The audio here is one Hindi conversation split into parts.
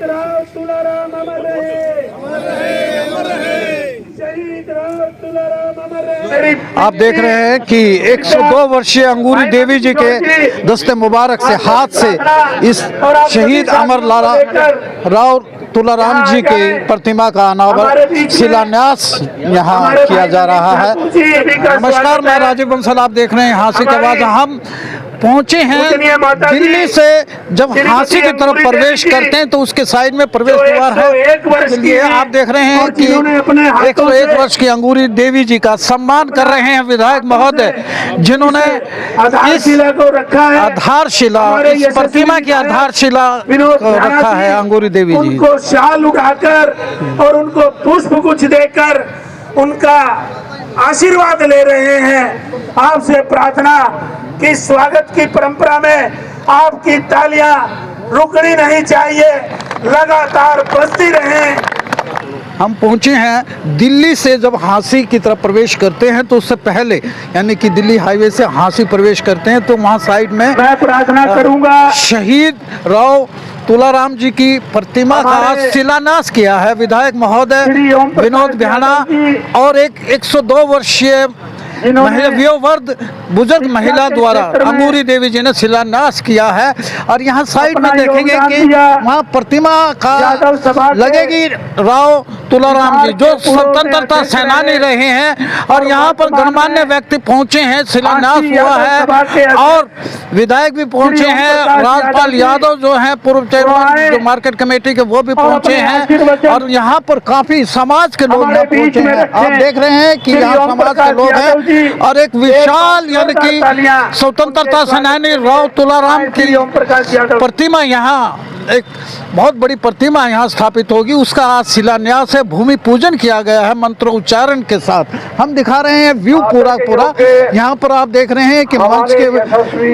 शहीद राव तुलाराम अमर रहे, अमर रहे, शहीद राव तुलाराम अमर रहे। आप देख रहे हैं कि 102 वर्षीय अंगूरी देवी जी के दस्ते मुबारक से हाथ से इस शहीद अमर लाला राव तुलाराम जी की प्रतिमा का अनावरण शिलान्यास यहाँ किया जा रहा है। नमस्कार, मैं राजीव बंसल, आप देख रहे हैं हाँसी के बाद। हम पहुंचे हैं दिल्ली से। जब हाँसी की तरफ प्रवेश करते हैं तो उसके साइड में प्रवेश द्वार है। चलिए, आप देख रहे हैं कि 101 वर्ष की अंगूरी देवी जी का सम्मान कर रहे हैं विधायक महोदय, जिन्होंने इस आधारशिला, इस प्रतिमा की आधारशिला रखा है अंगूरी देवी जी। उनको शाल उठाकर और उनको पुष्प गुच्छ देकर उनका आशीर्वाद ले रहे हैं। आपसे प्रार्थना कि स्वागत की परंपरा में आपकी तालियां रुकनी नहीं चाहिए, लगातार बजती रहें। हम पहुंचे हैं दिल्ली से। जब हाँसी की तरफ प्रवेश करते हैं तो उससे पहले, यानी कि दिल्ली हाईवे से हाँसी प्रवेश करते हैं तो वहां साइड में मैं प्रार्थना करूंगा, शहीद राव तुलाराम जी की प्रतिमा का शिलान्यास किया है विधायक महोदय विनोद बिहाना और एक 102 वर्षीय वयोवृद्ध बुजुर्ग महिला द्वारा अंगूरी देवी जी ने शिलान्यास किया है। और यहाँ साइड में देखेंगे कि वहाँ प्रतिमा का लगेगी राव तुलाराम जी, जो स्वतंत्रता सेनानी रहे हैं। और यहाँ पर गणमान्य व्यक्ति पहुँचे हैं, शिलान्यास हुआ है और विधायक भी पहुँचे हैं। राजपाल यादव जो हैं पूर्व चेयरमैन जो मार्केट कमेटी के, वो भी पहुँचे हैं। और यहाँ पर काफी समाज के लोग यहाँ पहुँचे हैं। आप देख रहे हैं कि यहाँ समाज के लोग हैं और एक विशाल, यानी कि स्वतंत्रता सेनानी राव तुलाराम की प्रतिमा, यहाँ एक बहुत बड़ी प्रतिमा यहाँ स्थापित होगी। उसका आज शिलान्यास है, भूमि पूजन किया गया है मंत्रोच्चारण के साथ। हम दिखा रहे हैं व्यू पूरा यहाँ पर। आप देख रहे हैं कि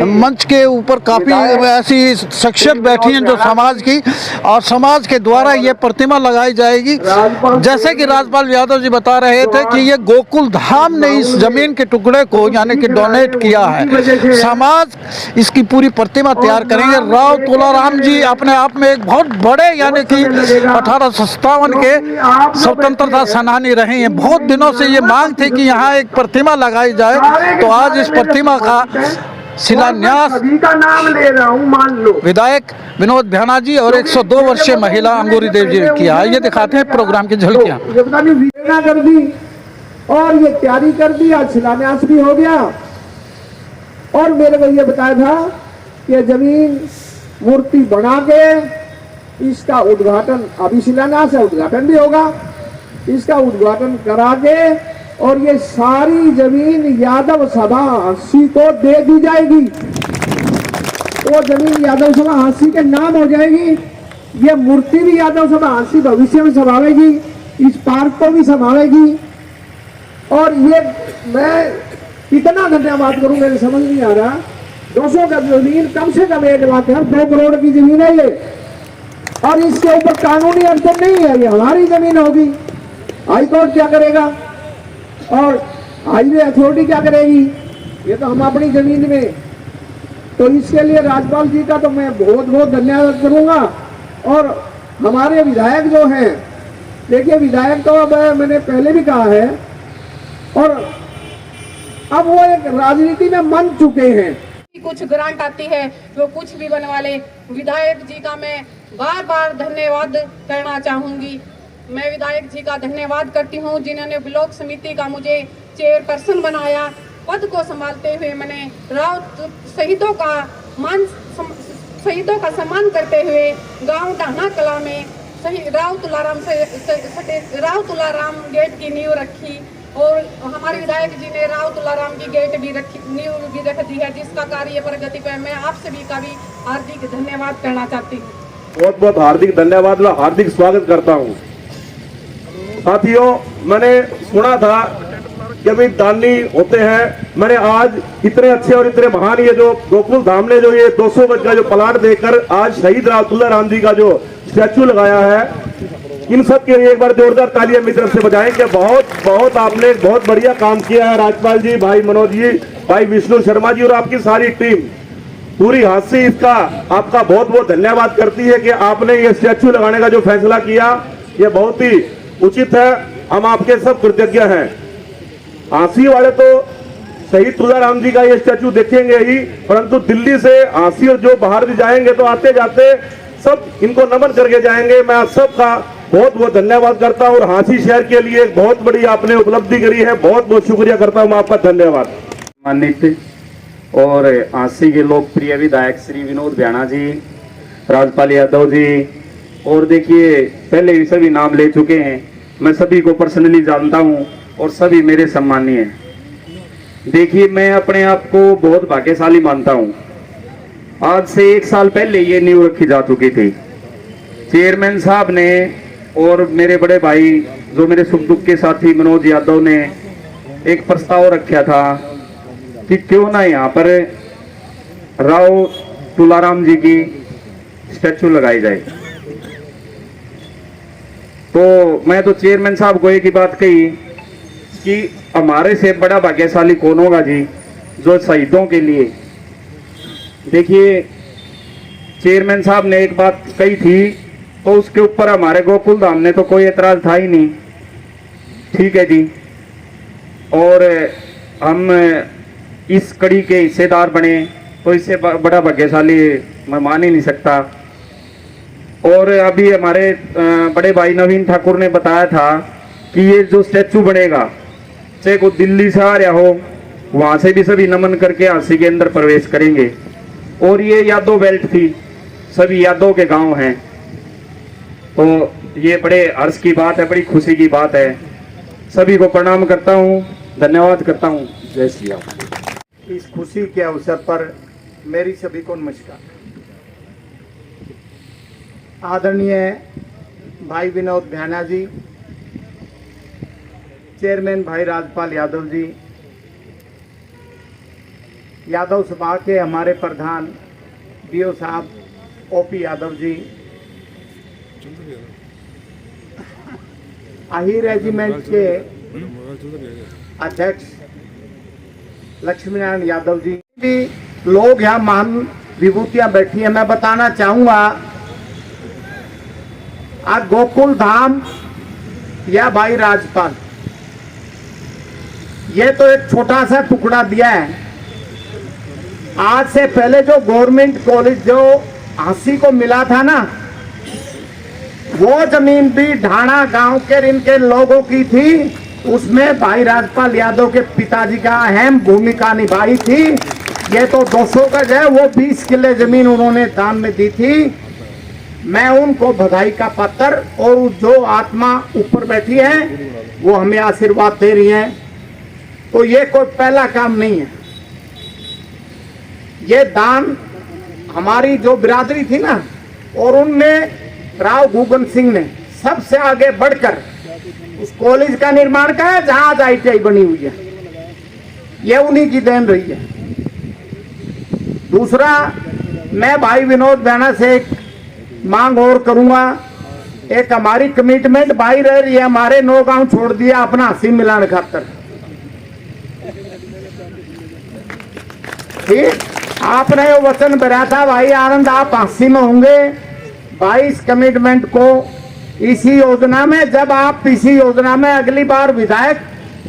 मंच के ऊपर काफी ऐसी शख्सियत बैठी हैं जो समाज की, और समाज के द्वारा ये प्रतिमा लगाई जाएगी। जैसे कि राजपाल यादव जी बता रहे थे कि ये गोकुल धाम ने इस जमीन के टुकड़े को यानी कि डोनेट किया है। समाज इसकी पूरी प्रतिमा तैयार करेंगे। राव तुलाराम जी अपने आप में एक बहुत बड़े, यानी कि 1857 के स्वतंत्रता सेनानी रहे हैं। बहुत दिनों से ये मांग थी कि यहाँ एक प्रतिमा लगाई जाए, तो आज इस प्रतिमा का शिलान्यास का नाम ले रहा हूँ, मान लो विधायक विनोद बिहाना जी और 102 वर्षीय महिला अंगूरी देवी जी ने किया। ये दिखाते हैं प्रोग्राम की झलकियाँ। कर दी और ये तैयारी कर दी, आज शिलान्यास भी हो गया। और मेरे को ये बताया था कि जमीन मूर्ति बना के इसका उद्घाटन, अभी शिलान्यास है, उद्घाटन भी होगा, इसका उद्घाटन करा के और ये सारी जमीन यादव सभा हाँसी को दे दी जाएगी। वो जमीन यादव सभा हाँसी के नाम हो जाएगी। ये मूर्ति भी यादव सभा हाँसी भविष्य में संभालेगी, इस पार्क को भी संभालेगी। और ये मैं कितना धन्यवाद करूं, मेरे समझ नहीं आ रहा। 200 गज जमीन कम से कम 1 लाख है, 2 करोड़ की जमीन है ये, और इसके ऊपर कानूनी अड़चन नहीं है। ये हमारी जमीन होगी, हाई कोर्ट क्या करेगा और हाईवे अथॉरिटी क्या करेगी, ये तो हम अपनी जमीन में। तो इसके लिए राज्यपाल जी का तो मैं बहुत बहुत धन्यवाद करूंगा। और हमारे विधायक जो हैं, देखिए विधायक तो अब मैंने पहले भी कहा है, और अब वो एक राजनीति में मन चुके हैं। कुछ ग्रांट आती है वो कुछ भी बनवा ले। विधायक जी का मैं बार बार धन्यवाद करना चाहूंगी। मैं विधायक जी का धन्यवाद करती हूं, जिन्होंने ब्लॉक समिति का मुझे चेयरपर्सन बनाया। पद को संभालते हुए मैंने शहीदों का सम्मान करते हुए गांव डाहना कला में राव तुलाराम गेट की नींव रखी। और हमारे विधायक जी ने राव तुलाराम की गेट भी नींव भी रख दी है, जिसका कार्य प्रगति पर मैं आप सभी का भी हार्दिक धन्यवाद करना चाहती हूँ। बहुत बहुत हार्दिक धन्यवाद व हार्दिक स्वागत करता हूँ। साथियों, मैंने सुना था कि अभी दानी होते हैं। मैंने आज इतने अच्छे और इतने महान ये जो गोकुल धाम ने जो ये 200 गज का जो प्लाट देकर आज शहीद राव तुलाराम जी का जो स्टैचू लगाया है, इन सब के लिए एक बार जोरदार तालियां मेरी तरफ से बजाएं कि बहुत बहुत आपने बहुत बढ़िया काम किया है। राज्यपाल जी, भाई मनोज जी, भाई विष्णु शर्मा जी और आपकी सारी टीम। पूरी हादसी इसका आपका बहुत बहुत धन्यवाद करती है कि आपने ये स्टैचू लगाने का जो फैसला किया ये बहुत ही उचित है। हम आपके सब कृतज्ञ हैं। हांसी वाले तो शहीद तुलाराम जी का ये स्टैचू देखेंगे ही, परंतु दिल्ली से हांसी और जो बाहर भी जाएंगे तो आते जाते सब इनको नमन करके जाएंगे। मैं आप सबका बहुत बहुत धन्यवाद करता हूँ और हांसी शहर के लिए एक बहुत बड़ी आपने उपलब्धि करी है, बहुत बहुत शुक्रिया करता हूँ मैं आपका। धन्यवाद। सम्मानित और हांसी के लोकप्रिय विधायक श्री विनोद भ्याणा जी, राजपाल यादव जी, और देखिए पहले भी सभी नाम ले चुके हैं, मैं सभी को पर्सनली जानता हूं और सभी मेरे सम्मानीय हैं। देखिए मैं अपने आप को बहुत भाग्यशाली मानता हूं। आज से 1 साल पहले ये नींव रखी जा चुकी थी। चेयरमैन साहब ने और मेरे बड़े भाई जो मेरे सुख दुख के साथी मनोज यादव ने एक प्रस्ताव रखा था कि क्यों ना यहाँ पर राव तुलाराम जी की स्टैचू लगाई जाए। तो मैं तो चेयरमैन साहब को एक ही बात कही कि हमारे से बड़ा भाग्यशाली कौन होगा जी, जो शहीदों के लिए। देखिए चेयरमैन साहब ने एक बात कही थी तो उसके ऊपर हमारे गोकुल धाम ने तो कोई एतराज था ही नहीं, ठीक है जी। और हम इस कड़ी के हिस्सेदार बने तो इससे बड़ा भाग्यशाली मैं मान ही नहीं सकता। और अभी हमारे बड़े भाई नवीन ठाकुर ने बताया था कि ये जो स्टैचू बनेगा, चाहे को दिल्ली से आ रहा हो वहां से भी सभी नमन करके हांसी के अंदर प्रवेश करेंगे। और ये यादव बेल्ट थी, सभी यादव के गांव हैं, तो ये बड़े हर्ष की बात है, बड़ी खुशी की बात है। सभी को प्रणाम करता हूँ, धन्यवाद करता हूँ। जय श्री राम। इस खुशी के अवसर पर मेरी सभी को नमस्कार। आदरणीय भाई विनोद भ्याणा जी, चेयरमैन भाई राजपाल यादव जी, यादव सभा के हमारे प्रधान बीओ साहब ओपी यादव जी, आही रेजिमेंट के अध्यक्ष लक्ष्मी नारायण यादव जी, भी लोग यहाँ महान विभूतियां बैठी हैं। मैं बताना चाहूंगा आज गोकुल धाम या भाई राजपाल, ये तो एक छोटा सा टुकड़ा दिया है। आज से पहले जो गवर्नमेंट कॉलेज जो हांसी को मिला था ना, वो जमीन भी ढाणा गांव के इनके लोगों की थी। उसमें भाई राजपाल यादव के पिताजी का अहम भूमिका निभाई थी। ये तो 200 गज है, वो 20 किले जमीन उन्होंने दान में दी थी। मैं उनको बधाई का पात्र, और जो आत्मा ऊपर बैठी है वो हमें आशीर्वाद दे रही है। तो ये कोई पहला काम नहीं है। ये दान हमारी जो बिरादरी थी ना, और उनने राव गुगन सिंह ने सबसे आगे बढ़कर उस कॉलेज का निर्माण किया जहां आज ITI बनी हुई है। ये उन्हीं की देन रही है। दूसरा, मैं भाई विनोद भ्याणा से एक मांग और करूंगा। एक हमारी कमिटमेंट भाई रह रही है, हमारे 9 गांव छोड़ दिया अपना हांसी मिलान खातर। ठीक, आपने वो वचन भरा था भाई आनंद आप हांसी में होंगे। भाई इस कमिटमेंट को इसी योजना में, जब आप इसी योजना में अगली बार विधायक,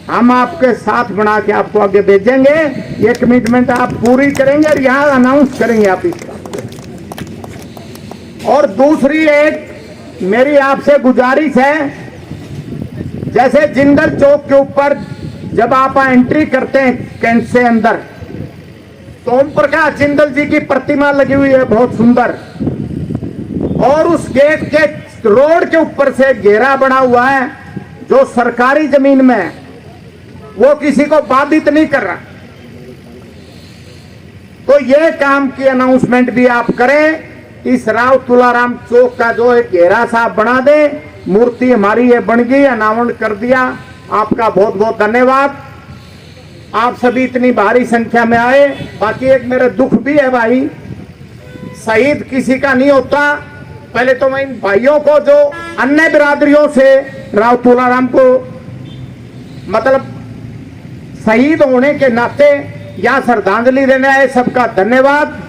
हम आपके साथ बना के आपको आगे भेजेंगे। ये कमिटमेंट आप पूरी करेंगे और यहाँ अनाउंस करेंगे आप इस बात। और दूसरी एक मेरी आपसे गुजारिश है, जैसे जिंदल चौक के ऊपर जब आप एंट्री करते हैं कैंट से अंदर, तो ओम प्रकाश जिंदल जी की प्रतिमा लगी हुई है बहुत सुंदर। और उस गेट के रोड के ऊपर से घेरा बना हुआ है जो सरकारी जमीन में है, वो किसी को बाधित नहीं कर रहा। तो ये काम की अनाउंसमेंट भी आप करें। इस राव तुलाराम चौक का जो एक घेरा सा बना दे, मूर्ति हमारी ये बन गई, अनावरण कर दिया। आपका बहुत बहुत धन्यवाद। आप सभी इतनी भारी संख्या में आए। बाकी एक मेरा दुख भी है भाई, शहीद किसी का नहीं होता। पहले तो मैं इन भाइयों को जो अन्य बिरादरियों से राव तुलाराम को मतलब शहीद होने के नाते यहाँ श्रद्धांजलि देने आए, सबका धन्यवाद।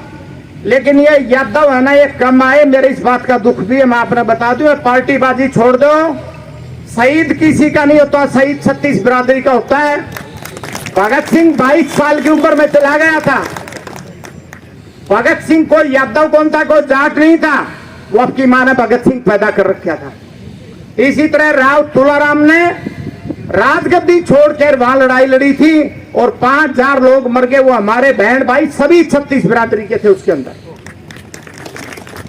लेकिन ये यादव है ना, ये कम आए। मेरे इस बात का दुख भी है, मैं आपने बता दूं। पार्टीबाजी छोड़ दो, शहीद किसी का नहीं होता, शहीद 36 बिरादरी का होता है। भगत सिंह 22 साल की उम्र में चला गया था। भगत सिंह कोई यादव कौन था, कोई जाट नहीं था, वो आपकी मां ने भगत सिंह पैदा कर रखा था। इसी तरह राव तुलाराम ने राजगद्दी छोड़कर वहां लड़ाई लड़ी थी और 5000 लोग मर गए। वो हमारे बहन भाई सभी 36 बिरादरी के थे उसके अंदर।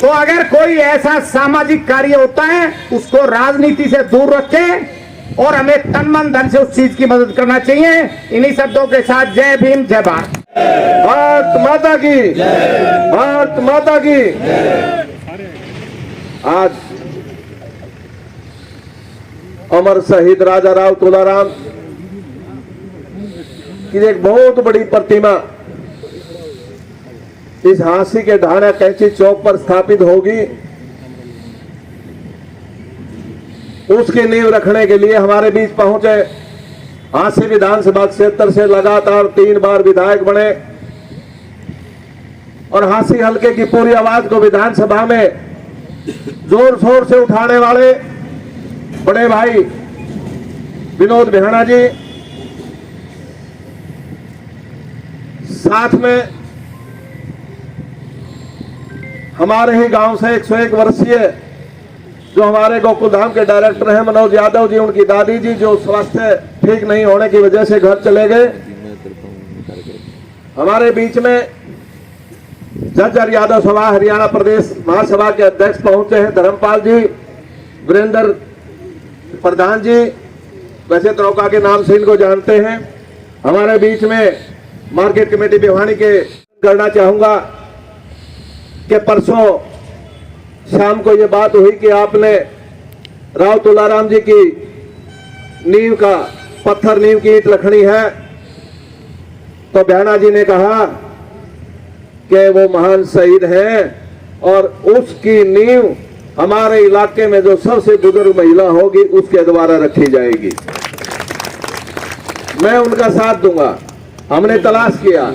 तो अगर कोई ऐसा सामाजिक कार्य होता है उसको राजनीति से दूर रखें और हमें तन मन धन से उस चीज की मदद करना चाहिए। इन्हीं शब्दों के साथ जय भीम, जय भारत। भारत माता की, भारत माता की। आज अमर शहीद राजा राव तुलाराम की एक बहुत बड़ी प्रतिमा इस हांसी के ढाणा कैंची चौक पर स्थापित होगी। उसकी नींव रखने के लिए हमारे बीच पहुंचे हांसी विधानसभा क्षेत्र से लगातार 3 बार विधायक बने और हांसी हलके की पूरी आवाज को विधानसभा में जोर शोर से उठाने वाले बड़े भाई विनोद बिहाना जी, साथ में हमारे ही गांव से 101 वर्षीय जो हमारे गोकुल धाम के डायरेक्टर हैं मनोज यादव जी, उनकी दादी जी जो स्वास्थ्य ठीक नहीं होने की वजह से घर चले गए। हमारे बीच में झज्जर यादव सभा हरियाणा प्रदेश महासभा के अध्यक्ष पहुंचे हैं धर्मपाल जी, वीरेंद्र प्रधान जी, वैसे त्रोका के नाम से इनको जानते हैं। हमारे बीच में मार्केट कमेटी भिवानी के करना चाहूंगा कि परसों शाम को ये बात हुई कि आपने राव तुलाराम जी की नींव का पत्थर, नींव की ईंट रखनी है। तो बिहाना जी ने कहा कि वो महान शहीद हैं और उसकी नींव हमारे इलाके में जो सबसे बुजुर्ग महिला होगी उसके द्वारा रखी जाएगी। मैं उनका साथ दूंगा। हमने तलाश किया,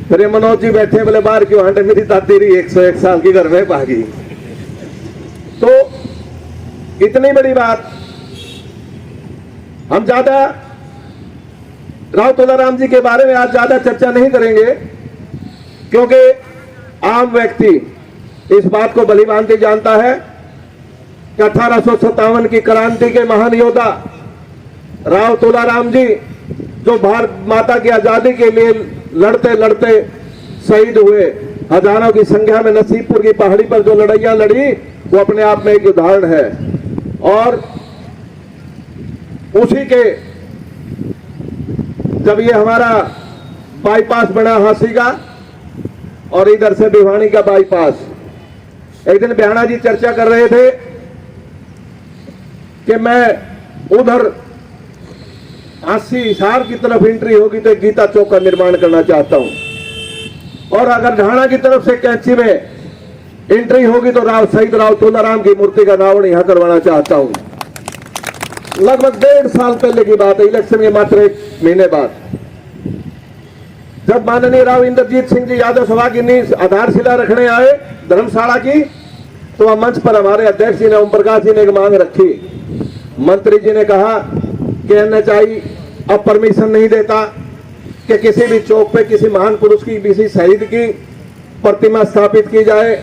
फिर ये मनोज जी बैठे बोले बाहर क्यों हंटे, मेरी दादी रही 101 साल की घर में भागी। तो इतनी बड़ी बात हम ज्यादा राव तुलाराम जी के बारे में आज ज्यादा चर्चा नहीं करेंगे, क्योंकि आम व्यक्ति इस बात को भलीभांति जानता है कि 1857 की क्रांति के महान योद्धा राव तुलाराम जी जो भारत माता की आजादी के लिए लड़ते लड़ते शहीद हुए, हजारों की संख्या में नसीबपुर की पहाड़ी पर जो लड़ाइयां लड़ी, वो अपने आप में एक उदाहरण है। और उसी के जब ये हमारा बाईपास बना हांसी का और इधर से भिवानी का बाईपास, एक दिन बिहाना जी चर्चा कर रहे थे कि मैं उधर हांसी हिसार की तरफ एंट्री होगी तो गीता चौक का निर्माण करना चाहता हूं, और अगर ढाणा की तरफ से कैंची में एंट्री होगी तो शहीद राव तुलाराम की मूर्ति का अनावरण यहां करवाना चाहता हूं। लगभग 1.5 साल पहले की बात है, इलेक्शन के मात्र 1 महीने बाद, जब माननीय राव इंद्रजीत सिंह जी यादव सभा की नींव आधारशिला रखने आए धर्मशाला की, तो वह मंच पर हमारे अध्यक्ष जी ने, ओम प्रकाश जी ने एक मांग रखी। मंत्री जी ने कहा कि एनएचआई अब परमिशन नहीं देता कि किसी भी चौक पे किसी महान पुरुष की, किसी शहीद की प्रतिमा स्थापित की जाए।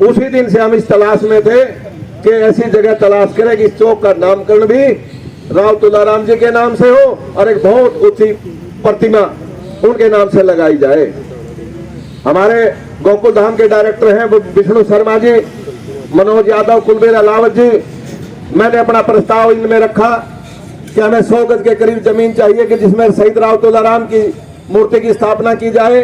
उसी दिन से हम इस तलाश में थे कि ऐसी जगह तलाश करें कि इस चौक का नामकरण भी राव तुलाराम जी के नाम से हो और एक बहुत ऊंची प्रतिमा उनके नाम से लगाई जाए। हमारे गोकुल धाम के डायरेक्टर हैं विष्णु शर्मा जी, मनोज यादव, कुलबीर अलावत जी, मैंने अपना प्रस्ताव इनमें रखा कि हमें 100 गज के करीब जमीन चाहिए कि जिसमें शहीद राव तुलाराम की मूर्ति की स्थापना की जाए।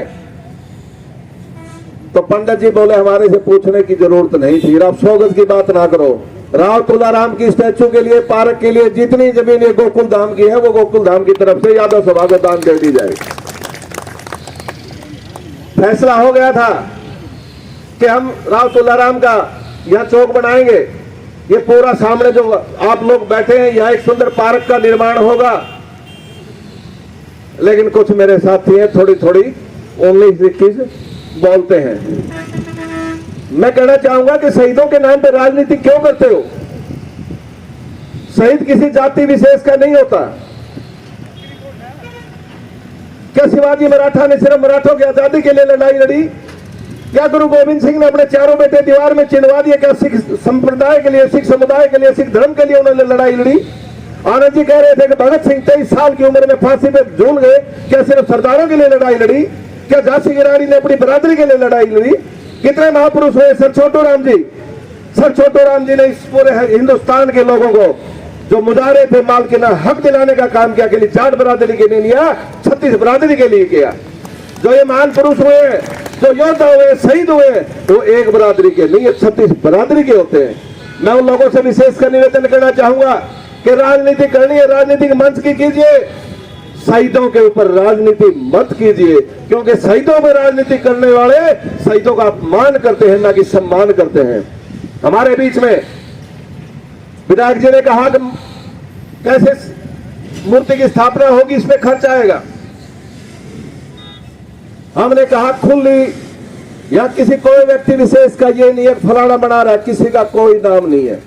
तो पंडित जी बोले हमारे से पूछने की जरूरत नहीं थी, आप 100 गज की बात ना करो, राव तुलाराम की स्टैचू के लिए, पार्क के लिए जितनी जमीन ये गोकुल धाम की है वो गोकुल धाम की तरफ से यादव सभा को दान दे दी जाएगी। फैसला हो गया था कि हम राव तुलाराम का यहाँ चौक बनाएंगे। ये पूरा सामने जो आप लोग बैठे हैं यहाँ एक सुंदर पार्क का निर्माण होगा, लेकिन कुछ मेरे साथी हैं थोड़ी थोड़ी 19-21 बोलते हैं। मैं कहना चाहूंगा कि शहीदों के नाम पे राजनीति क्यों करते हो? शहीद किसी जाति विशेष का नहीं होता। क्या शिवाजी मराठा ने सिर्फ मराठों की आजादी के लिए लड़ाई लड़ी? क्या गुरु गोविंद सिंह ने अपने चारों बेटे दीवार में चिनवा दिए? क्या सिख संप्रदाय के लिए, सिख समुदाय के लिए, सिख धर्म के लिए उन्होंने लड़ाई लड़ी? आनंद जी कह रहे थे कि भगत सिंह 23 साल की उम्र में फांसी पे झूल गए। क्या सिर्फ सरदारों के लिए लड़ाई लड़ी? क्या झांसी की रानी ने अपनी बरादरी के लिए लड़ाई लड़ी? कितने महापुरुष हुए? सर छोटू राम जी ने इस पूरे हिंदुस्तान के लोगों को जो मुजारे थे मालकिना हक दिलाने का काम किया। के लिए जाट बरादरी के लिए लिया, 36 बरादरी के लिए किया। जो ये महान पुरुष हुए, जो योद्धा हुए, शहीद हुए, वो एक बरादरी के नहीं, 36 बरादरी के होते हैं। मैं उन लोगों से विशेष कर निवेदन करना चाहूंगा कि राजनीति करनी है, राजनीतिक मंच की कीजिए, शहीदों के ऊपर राजनीति मत कीजिए, क्योंकि शहीदों में राजनीति करने वाले शहीदों का अपमान करते हैं, ना कि सम्मान करते हैं। हमारे बीच में विधायक जी ने कहा कि कैसे मूर्ति की स्थापना होगी, इसमें खर्च आएगा। हमने कहा खुली, या किसी कोई व्यक्ति विशेष का ये नहीं है फलाना बना रहा है, किसी का कोई नाम नहीं है।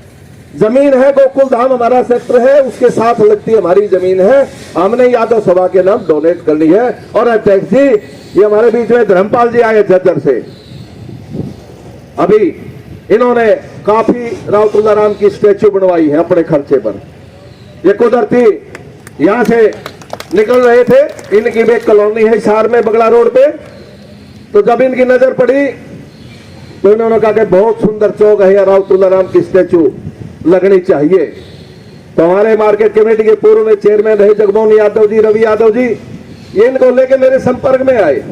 जमीन है, गोकुल धाम हमारा सेक्टर है, उसके साथ लगती हमारी जमीन है। हमने यादव सभा के नाम डोनेट करनी है। और अध्यक्ष जी, ये हमारे बीच में धर्मपाल जी आए झज्जर से, अभी इन्होंने काफी राव तुलाराम की स्टैच्यू बनवाई है अपने खर्चे पर। ये कुदरती यहां से निकल रहे थे, इनकी भी एक कॉलोनी है शहर में बगड़ा रोड पे, तो जब इनकी नजर पड़ी तो इन्होंने कहा कि बहुत सुंदर चौक है, राव तुलाराम की स्टैच्यू लगनी चाहिए। तो हमारे मार्केट कमेटी के पूर्व में चेयरमैन रहे जगमोहन यादव जी, रवि यादव जी, ये इनको लेके मेरे संपर्क में आए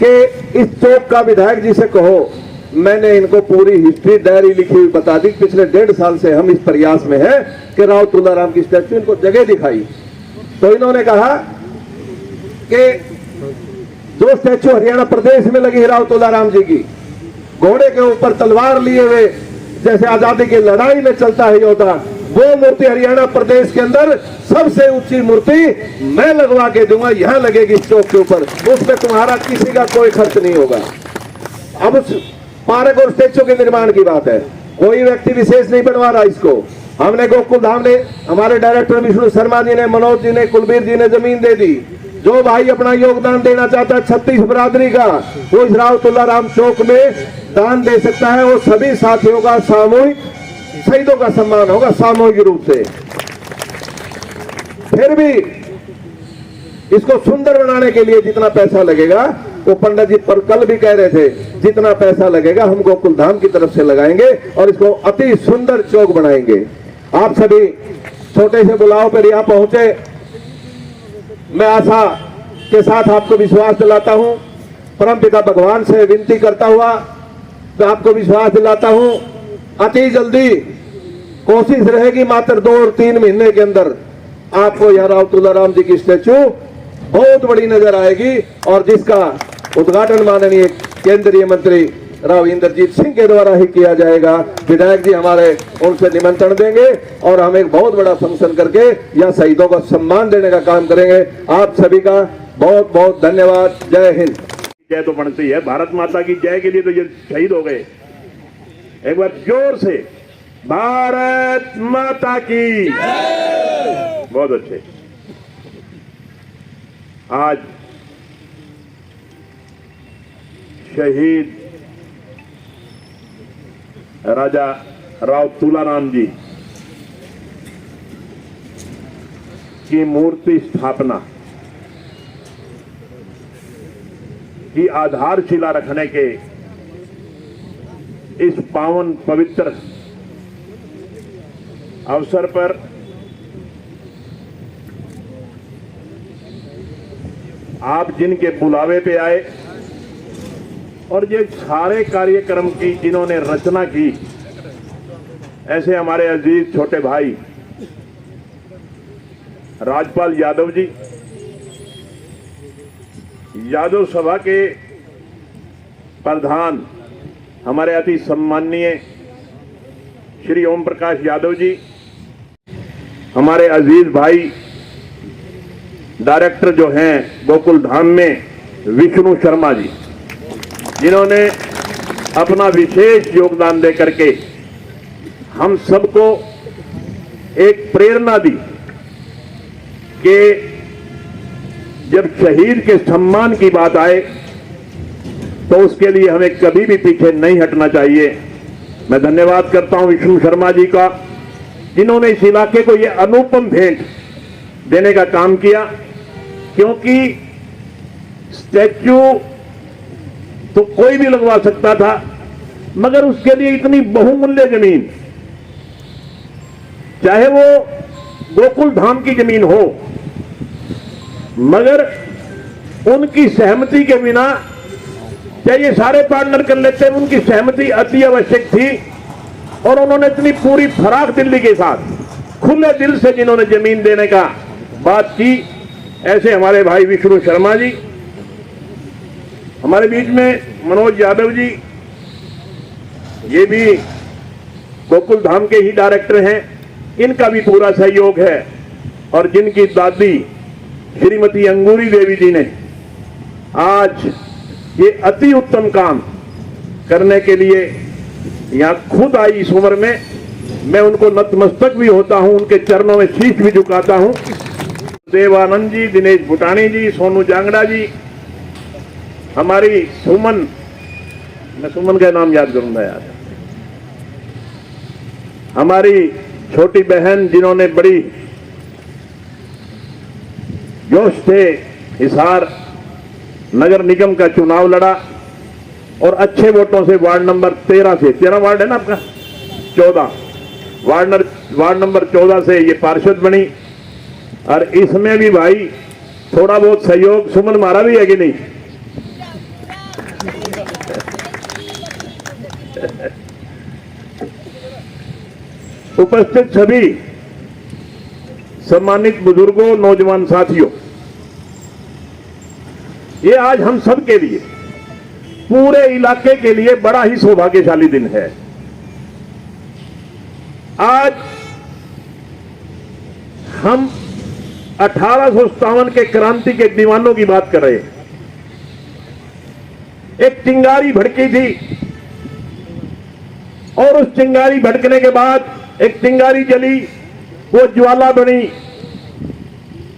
कि इस चौक का विधायक जी से कहो। मैंने इनको पूरी हिस्ट्री डायरी लिखी हुई बता दी। पिछले 1.5 साल से हम इस प्रयास में हैं कि राव तुलाराम की स्टैच्यू, इनको जगह दिखाई। तो इन्होंने कहा कि जो स्टैच्यू हरियाणा प्रदेश में लगी है राव तुलाराम जी की, घोड़े के ऊपर तलवार लिए हुए जैसे आजादी की लड़ाई में चलता है योद्धा, वो मूर्ति हरियाणा प्रदेश के अंदर सबसे ऊंची मूर्ति मैं लगवा के दूंगा, यहां लगेगी चौक के ऊपर। उसमें तुम्हारा किसी का कोई खर्च नहीं होगा। अब उस पार्क और स्टैच्यू के निर्माण की बात है, कोई व्यक्ति विशेष नहीं बनवा रहा इसको। हमने गोकुल धाम ने, हमारे डायरेक्टर विष्णु शर्मा जी ने, मनोज जी ने, कुलबीर जी ने जमीन दे दी। जो भाई अपना योगदान देना चाहता है 36 बरादरी का, वो इस राव तुलाराम चौक में दान दे सकता है। वो सभी साथियों का सामूहिक शहीदों का सम्मान होगा सामूहिक रूप से। फिर भी इसको सुंदर बनाने के लिए जितना पैसा लगेगा, वो पंडित जी पर कल भी कह रहे थे, जितना पैसा लगेगा हम गोकुल धाम की तरफ से लगाएंगे और इसको अति सुंदर चौक बनाएंगे। आप सभी छोटे से बुलाव पर यहां पहुंचे, मैं आशा के साथ आपको विश्वास दिलाता हूं, परमपिता भगवान से विनती करता हुआ मैं आपको विश्वास दिलाता हूं, अति जल्दी कोशिश रहेगी मात्र 2 और 3 महीने के अंदर आपको यह राव तुलाराम जी की स्टैच्यू बहुत बड़ी नजर आएगी, और जिसका उद्घाटन माननीय केंद्रीय मंत्री राव इंद्रजीत सिंह के द्वारा ही किया जाएगा। विधायक जी हमारे उनसे निमंत्रण देंगे और हम एक बहुत बड़ा फंक्शन करके यहाँ शहीदों को सम्मान देने का काम करेंगे। आप सभी का बहुत बहुत धन्यवाद। जय हिंद। जय तो बनती है, भारत माता की जय के लिए तो ये शहीद हो गए। एक बार जोर से भारत माता की। बहुत अच्छे। आज शहीद राजा राव तुलाराम जी की मूर्ति स्थापना की आधारशिला रखने के इस पावन पवित्र अवसर पर आप जिनके बुलावे पे आए और ये सारे कार्यक्रम की जिन्होंने रचना की, ऐसे हमारे अजीज छोटे भाई राजपाल यादव जी, यादव सभा के प्रधान हमारे अति सम्माननीय श्री ओम प्रकाश यादव जी, हमारे अजीज भाई डायरेक्टर जो हैं गोकुल धाम में विष्णु शर्मा जी, जिन्होंने अपना विशेष योगदान दे करके हम सबको एक प्रेरणा दी कि जब शहीद के सम्मान की बात आए तो उसके लिए हमें कभी भी पीछे नहीं हटना चाहिए। मैं धन्यवाद करता हूं विष्णु शर्मा जी का, जिन्होंने इस इलाके को यह अनुपम भेंट देने का काम किया, क्योंकि स्टैच्यू तो कोई भी लगवा सकता था, मगर उसके लिए इतनी बहुमूल्य जमीन, चाहे वो गोकुल धाम की जमीन हो, मगर उनकी सहमति के बिना, चाहे ये सारे पार्टनर कर लेते, उनकी सहमति अति आवश्यक थी। और उन्होंने इतनी पूरी फराख दिल्ली के साथ खुले दिल से जिन्होंने जमीन देने का बात की, ऐसे हमारे भाई विष्णु शर्मा जी, हमारे बीच में मनोज यादव जी, ये भी गोकुल धाम के ही डायरेक्टर हैं, इनका भी पूरा सहयोग है। और जिनकी दादी श्रीमती अंगूरी देवी जी ने आज ये अति उत्तम काम करने के लिए यहां खुद आई इस उम्र में, मैं उनको नतमस्तक भी होता हूं, उनके चरणों में शीश भी झुकाता हूं। देवानंद जी, दिनेश भुटानी जी, सोनू जांगड़ा जी, हमारी सुमन, मैं सुमन का नाम याद करूंगा यार, हमारी छोटी बहन जिन्होंने बड़ी जोश से हिसार नगर निगम का चुनाव लड़ा और अच्छे वोटों से वार्ड नंबर 13 वार्ड है ना आपका, 14 वार्ड नंबर 14 से ये पार्षद बनी। और इसमें भी भाई थोड़ा बहुत सहयोग सुमन मारा भी है कि नहीं? उपस्थित सभी सम्मानित बुजुर्गों, नौजवान साथियों, ये आज हम सब के लिए, पूरे इलाके के लिए बड़ा ही सौभाग्यशाली दिन है। आज हम 1857 के क्रांति के दीवानों की बात कर रहे हैं। एक चिंगारी भड़की थी और उस चिंगारी भड़कने के बाद एक चिंगारी जली, वो ज्वाला बनी,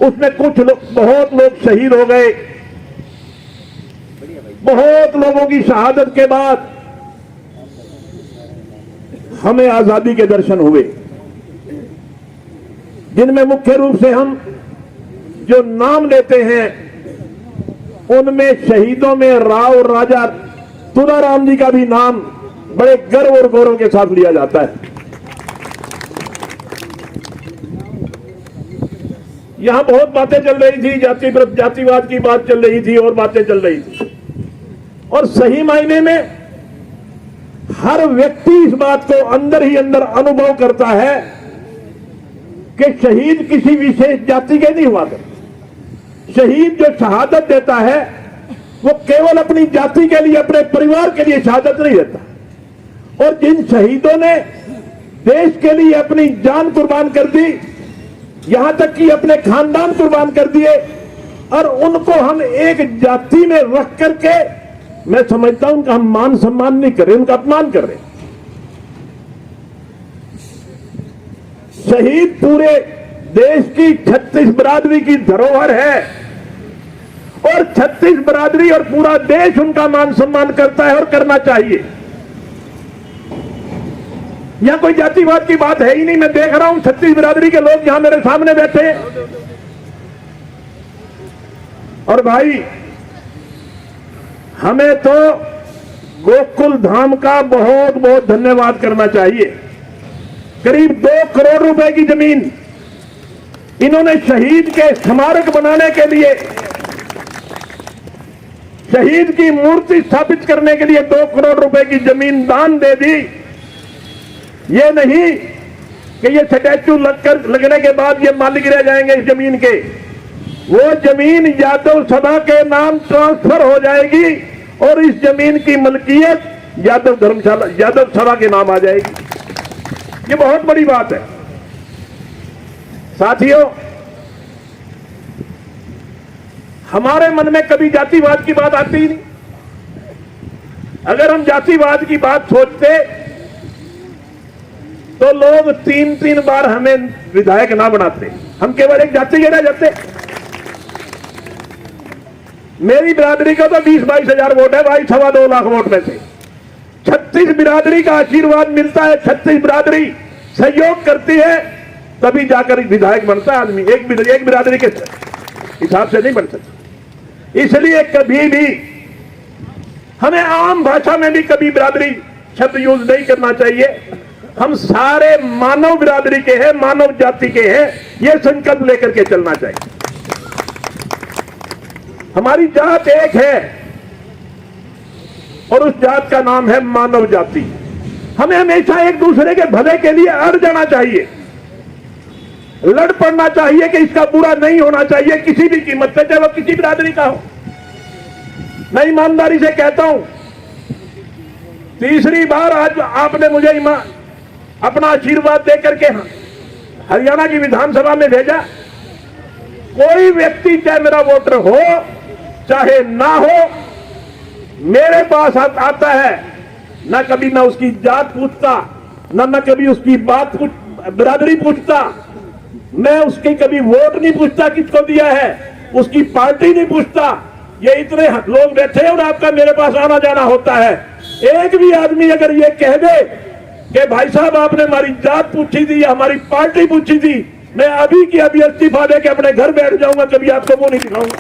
उसमें कुछ लोग, बहुत लोग शहीद हो गए। बहुत लोगों की शहादत के बाद हमें आजादी के दर्शन हुए, जिनमें मुख्य रूप से हम जो नाम लेते हैं उनमें शहीदों में राव राजा तुलाराम जी का भी नाम बड़े गर्व और गौरव के साथ लिया जाता है। यहां बहुत बातें चल रही थी, जातिवाद की बात चल रही थी और बातें चल रही थी, और सही मायने में हर व्यक्ति इस बात को अंदर ही अंदर अनुभव करता है कि शहीद किसी विशेष जाति के नहीं हुआ करते। शहीद जो शहादत देता है वो केवल अपनी जाति के लिए, अपने परिवार के लिए शहादत नहीं देता। और जिन शहीदों ने देश के लिए अपनी जान कुर्बान कर दी, यहां तक कि अपने खानदान कुर्बान कर दिए, और उनको हम एक जाति में रख करके, मैं समझता हूं उनका हम मान सम्मान नहीं कर रहे, उनका अपमान कर रहे। शहीद पूरे देश की 36 बरादरी की धरोहर है, और 36 बरादरी और पूरा देश उनका मान सम्मान करता है और करना चाहिए। यहां कोई जातिवाद की बात है ही नहीं। मैं देख रहा हूं 36 बरादरी के लोग यहां मेरे सामने बैठे हैं। और भाई, हमें तो गोकुल धाम का बहुत बहुत धन्यवाद करना चाहिए। करीब 2 करोड़ रुपए की जमीन इन्होंने शहीद के स्मारक बनाने के लिए, शहीद की मूर्ति स्थापित करने के लिए 2 करोड़ रुपए की जमीन दान दे दी। ये नहीं कि ये स्टैचू लगने के बाद ये मालिक रह जाएंगे इस जमीन के। वो जमीन यादव सभा के नाम ट्रांसफर हो जाएगी और इस जमीन की मलकियत यादव सभा के नाम आ जाएगी। ये बहुत बड़ी बात है साथियों। हमारे मन में कभी जातिवाद की बात आती ही नहीं। अगर हम जातिवाद की बात सोचते तो लोग 3-3 बार हमें विधायक ना बनाते, हम केवल एक जाति के रह जाते। मेरी बिरादरी का तो 20-22 हजार वोट है भाई, 2.25 लाख वोट में से 36 बिरादरी का आशीर्वाद मिलता है, 36 बिरादरी सहयोग करती है, तभी जाकर विधायक बनता है आदमी। एक बिरादरी के हिसाब से नहीं बन सकता। इसलिए कभी भी हमें आम भाषा में भी कभी बिरादरी शब्द यूज नहीं करना चाहिए। हम सारे मानव बिरादरी के हैं, मानव जाति के हैं, ये संकल्प लेकर के चलना चाहिए। हमारी जात एक है और उस जात का नाम है मानव जाति। हमें हमेशा एक दूसरे के भले के लिए अड़ जाना चाहिए, लड़ पड़ना चाहिए कि इसका बुरा नहीं होना चाहिए किसी भी कीमत पे, चलो किसी बिरादरी का हो। मैं ईमानदारी से कहता हूं, तीसरी बार आज आपने मुझे अपना आशीर्वाद देकर के हरियाणा की विधानसभा में भेजा। कोई व्यक्ति चाहे मेरा वोटर हो चाहे ना हो, मेरे पास आता है, ना कभी ना उसकी जात पूछता, ना कभी उसकी बात बिरादरी पूछता, मैं उसकी कभी वोट नहीं पूछता किसको दिया है, उसकी पार्टी नहीं पूछता। ये इतने लोग बैठे हैं और आपका मेरे पास आना जाना होता है। एक भी आदमी अगर ये कह दे कि भाई साहब आपने हमारी जात पूछी थी या हमारी पार्टी पूछी थी, मैं अभी की अभी इस्तीफा दे के अपने घर बैठ जाऊंगा, कभी आपको वो नहीं दिखाऊंगा।